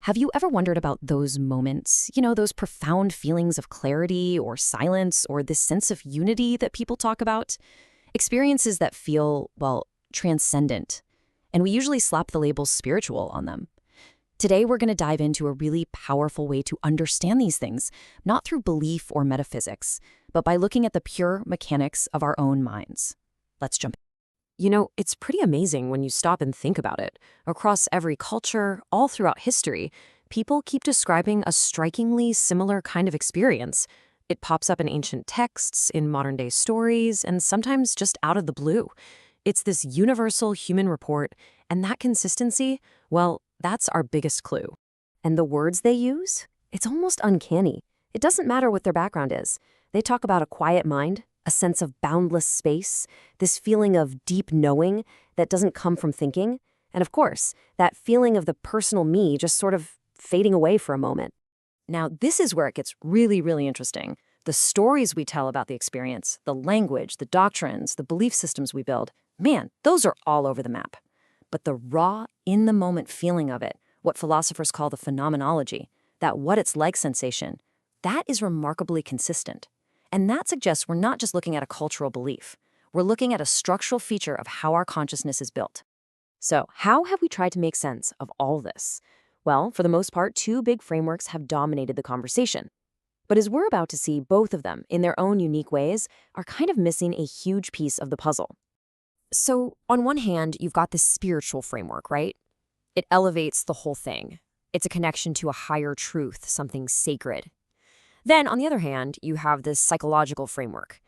Have you ever wondered about those moments, those profound feelings of clarity or silence or this sense of unity that people talk about? Experiences that feel, well, transcendent. And we usually slap the label spiritual on them. Today, we're going to dive into a really powerful way to understand these things, not through belief or metaphysics, but by looking at the pure mechanics of our own minds. Let's jump in. It's pretty amazing when you stop and think about it. Across every culture, all throughout history, people keep describing a strikingly similar kind of experience. It pops up in ancient texts, in modern-day stories, and sometimes just out of the blue. It's this universal human report, and that consistency, well, that's our biggest clue. And the words they use? It's almost uncanny. It doesn't matter what their background is. They talk about a quiet mind, a sense of boundless space, this feeling of deep knowing that doesn't come from thinking, and of course, that feeling of the personal me just sort of fading away for a moment. Now, this is where it gets really, really interesting. The stories we tell about the experience, the language, the doctrines, the belief systems we build, man, those are all over the map. But the raw, in-the-moment feeling of it, what philosophers call the phenomenology, that what-it's-like sensation, that is remarkably consistent. And that suggests we're not just looking at a cultural belief. We're looking at a structural feature of how our consciousness is built. So, how have we tried to make sense of all this? Well, for the most part, two big frameworks have dominated the conversation. But as we're about to see, both of them, in their own unique ways, are kind of missing a huge piece of the puzzle. So, on one hand, you've got this spiritual framework, right? It elevates the whole thing. It's a connection to a higher truth, something sacred. Then, on the other hand, you have this psychological framework,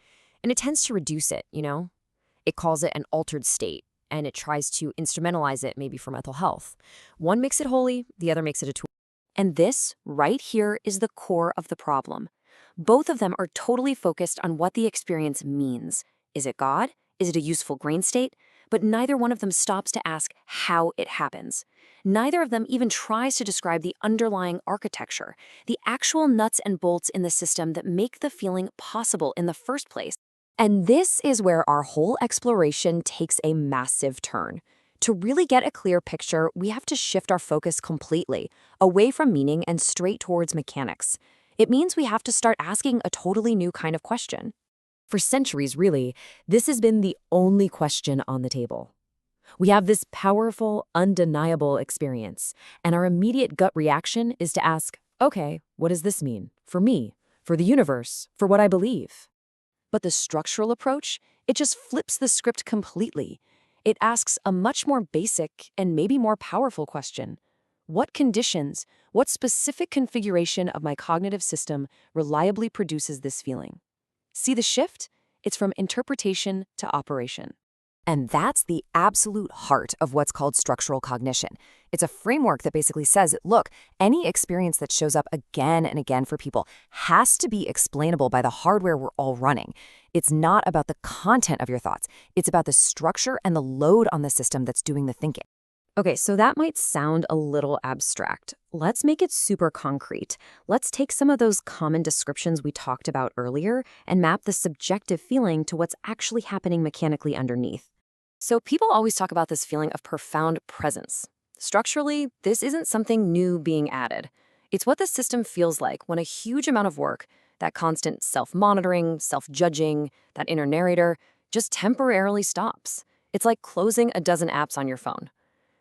and it tends to reduce it, It calls it an altered state, and it tries to instrumentalize it maybe for mental health. One makes it holy, the other makes it a tool. And this, right here, is the core of the problem. Both of them are totally focused on what the experience means. Is it God? Is it a useful brain state? But neither one of them stops to ask how it happens. Neither of them even tries to describe the underlying architecture, the actual nuts and bolts in the system that make the feeling possible in the first place. And this is where our whole exploration takes a massive turn. To really get a clear picture, we have to shift our focus completely, away from meaning and straight towards mechanics. It means we have to start asking a totally new kind of question. For centuries, really, this has been the only question on the table. We have this powerful, undeniable experience, and our immediate gut reaction is to ask, okay, what does this mean? For me, for the universe, for what I believe? But the structural approach, it just flips the script completely. It asks a much more basic and maybe more powerful question. What conditions, what specific configuration of my cognitive system reliably produces this feeling? See the shift? It's from interpretation to operation. And that's the absolute heart of what's called structural cognition. It's a framework that basically says, look, any experience that shows up again and again for people has to be explainable by the hardware we're all running. It's not about the content of your thoughts. It's about the structure and the load on the system that's doing the thinking. Okay, so that might sound a little abstract. Let's make it super concrete. Let's take some of those common descriptions we talked about earlier and map the subjective feeling to what's actually happening mechanically underneath. So people always talk about this feeling of profound presence. Structurally, this isn't something new being added. It's what the system feels like when a huge amount of work, that constant self-monitoring, self-judging, that inner narrator, just temporarily stops. It's like closing a dozen apps on your phone.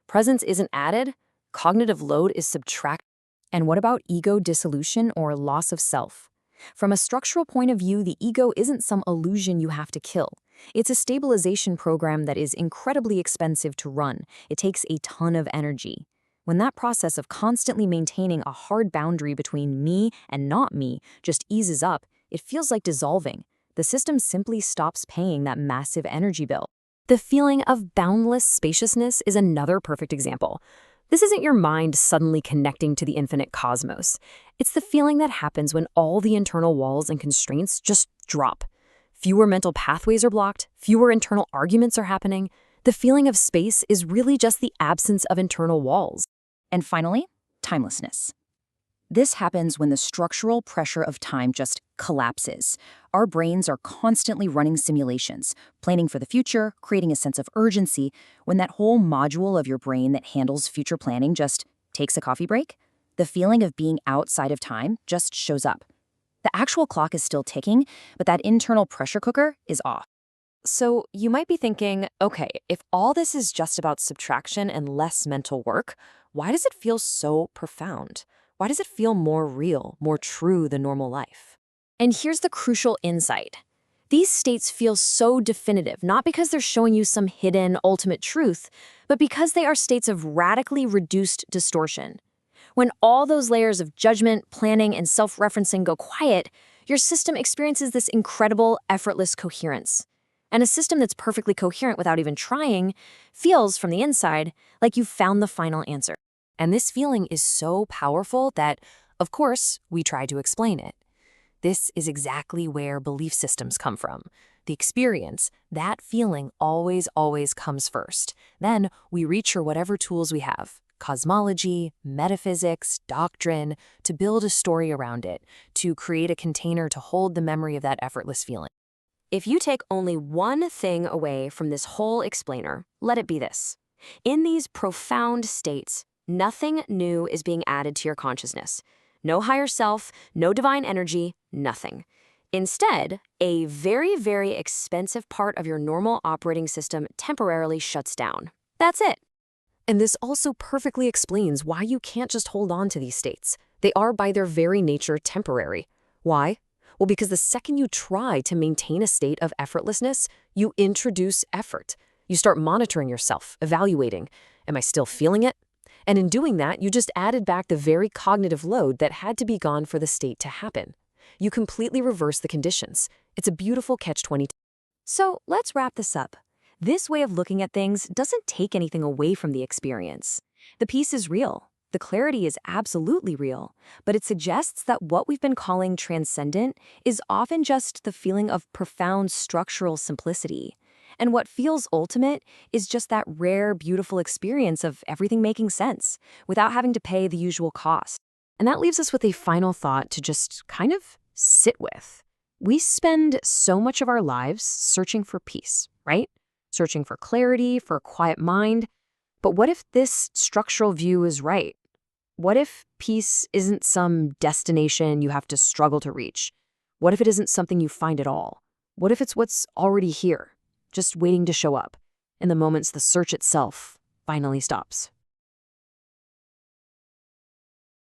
Presence isn't added, cognitive load is subtracted. And what about ego dissolution or loss of self? From a structural point of view, the ego isn't some illusion you have to kill. It's a stabilization program that is incredibly expensive to run. It takes a ton of energy. When that process of constantly maintaining a hard boundary between me and not me just eases up, it feels like dissolving. The system simply stops paying that massive energy bill. The feeling of boundless spaciousness is another perfect example. This isn't your mind suddenly connecting to the infinite cosmos. It's the feeling that happens when all the internal walls and constraints just drop. Fewer mental pathways are blocked, fewer internal arguments are happening. The feeling of space is really just the absence of internal walls. And finally, timelessness. This happens when the structural pressure of time just collapses. Our brains are constantly running simulations, planning for the future, creating a sense of urgency. When that whole module of your brain that handles future planning just takes a coffee break, The feeling of being outside of time just shows up. The actual clock is still ticking, but that internal pressure cooker is off. So you might be thinking, okay, if all this is just about subtraction and less mental work, why does it feel so profound? Why does it feel more real, more true than normal life? And here's the crucial insight. These states feel so definitive, not because they're showing you some hidden, ultimate truth, but because they are states of radically reduced distortion. When all those layers of judgment, planning, and self-referencing go quiet, your system experiences this incredible, effortless coherence. And a system that's perfectly coherent without even trying feels, from the inside, like you've found the final answer. And this feeling is so powerful that, of course, we try to explain it. This is exactly where belief systems come from. The experience, that feeling always comes first. Then we reach for whatever tools we have, cosmology, metaphysics, doctrine, to build a story around it, to create a container to hold the memory of that effortless feeling. If you take only one thing away from this whole explainer, let it be this. In these profound states, nothing new is being added to your consciousness. No higher self, no divine energy, nothing. Instead, a very expensive part of your normal operating system temporarily shuts down. That's it. And this also perfectly explains why you can't just hold on to these states. They are by their very nature temporary. Why? Well, because the second you try to maintain a state of effortlessness, you introduce effort. You start monitoring yourself, evaluating, am I still feeling it? And in doing that, you just added back the very cognitive load that had to be gone for the state to happen. You completely reverse the conditions. It's a beautiful catch-22. So let's wrap this up. This way of looking at things doesn't take anything away from the experience. The peace is real. The clarity is absolutely real, but it suggests that what we've been calling transcendent is often just the feeling of profound structural simplicity. And what feels ultimate is just that rare, beautiful experience of everything making sense without having to pay the usual cost. And that leaves us with a final thought to just kind of sit with. We spend so much of our lives searching for peace, right? Searching for clarity, for a quiet mind. But what if this structural view is right? What if peace isn't some destination you have to struggle to reach? What if it isn't something you find at all? What if it's what's already here, just waiting to show up, in the moments the search itself finally stops?